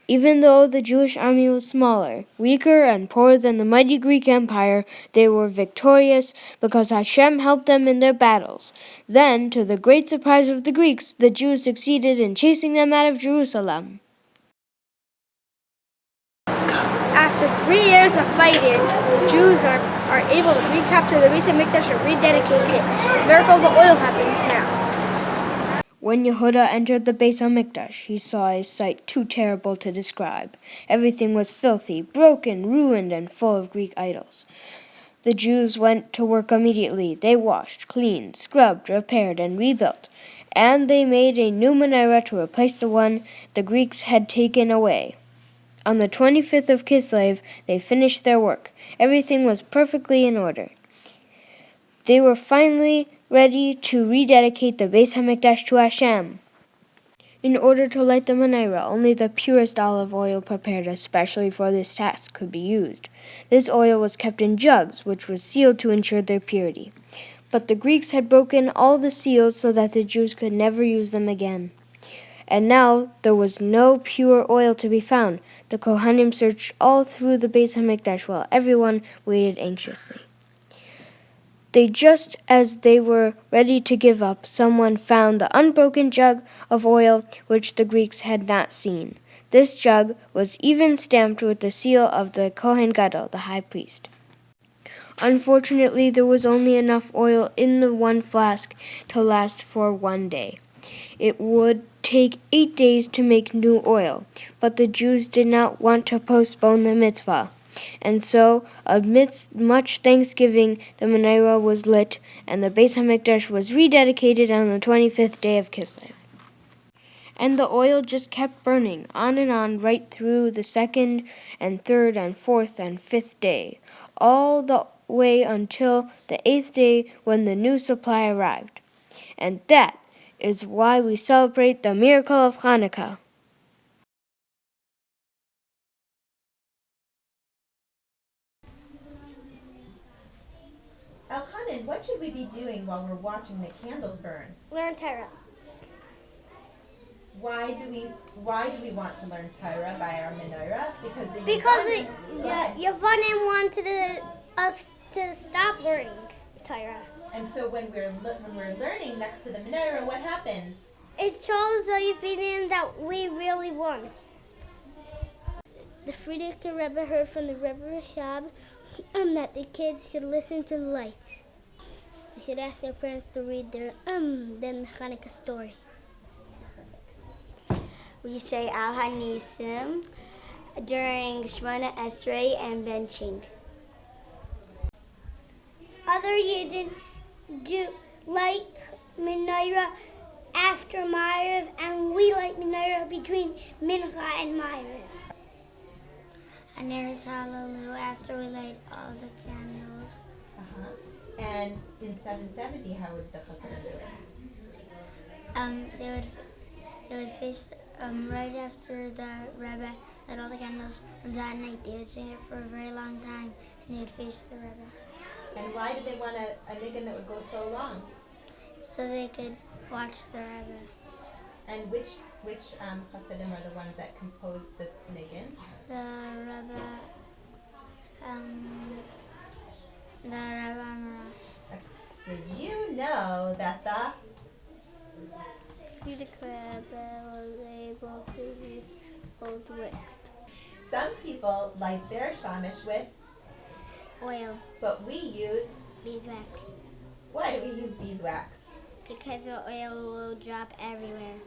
Even though the Jewish army was smaller, weaker, and poorer than the mighty Greek Empire, they were victorious because Hashem helped them in their battles. Then, to the great surprise of the Greeks, the Jews succeeded in chasing them out of Jerusalem. After 3 years of fighting, the Jews are able to recapture the Beis HaMikdash and rededicate it. The miracle of the oil happens now. When Yehuda entered the Beis HaMikdash, he saw a sight too terrible to describe. Everything was filthy, broken, ruined, and full of Greek idols. The Jews went to work immediately. They washed, cleaned, scrubbed, repaired, and rebuilt. And they made a new menorah to replace the one the Greeks had taken away. On the 25th of Kislev, they finished their work. Everything was perfectly in order. They were finally ready to rededicate the Beis HaMikdash to Hashem. In order to light the menorah, only the purest olive oil prepared especially for this task could be used. This oil was kept in jugs, which were sealed to ensure their purity. But the Greeks had broken all the seals so that the Jews could never use them again. And now there was no pure oil to be found. The Kohanim searched all through the Beis HaMikdash while everyone waited anxiously. Just as they were ready to give up, someone found the unbroken jug of oil which the Greeks had not seen. This jug was even stamped with the seal of the Kohen Gadol, the high priest. Unfortunately, there was only enough oil in the one flask to last for 1 day. It would take 8 days to make new oil, but the Jews did not want to postpone the mitzvah. And so, amidst much thanksgiving, the menorah was lit, and the Beis HaMikdash was rededicated on the 25th day of Kislev. And the oil just kept burning, on and on, right through the 2nd and 3rd and 4th and 5th day, all the way until the 8th day when the new supply arrived. And that is why we celebrate the miracle of Chanukah. Elchanan, what should we be doing while we're watching the candles burn? Learn Torah. Why do we want to learn Torah by our menorah? Because Yavanim wanted us to stop learning Torah. And so when we're learning next to the menorah, what happens? It shows the Yavanim that we really won. The Frierdiker Rebbe heard from the Rebbe Rashab that the kids should listen to the lights. They should ask their parents to read their then the Hanukkah story. We say Al Hanisim during Shemona Esrei and benching. Other Yidden do light menorah after Ma'ariv, and we light menorah between Mincha and Ma'ariv. Aneres Hallelu after we light all the candles. And in 770, how would the Chassidim do it? They would face right after the Rebbe lit all the candles, and that night they would sing it for a very long time, and they would face the Rebbe. And why did they want a nigun that would go so long? So they could watch the Rebbe. And which Chassidim are the ones that composed this nigun? The Rebbe Amarash. Did you know that the Frierdiker Rebbe was able to use old wicks. Some people light their shamish with Oil. but we use, Beeswax. why do we use beeswax? Because the oil will drop everywhere.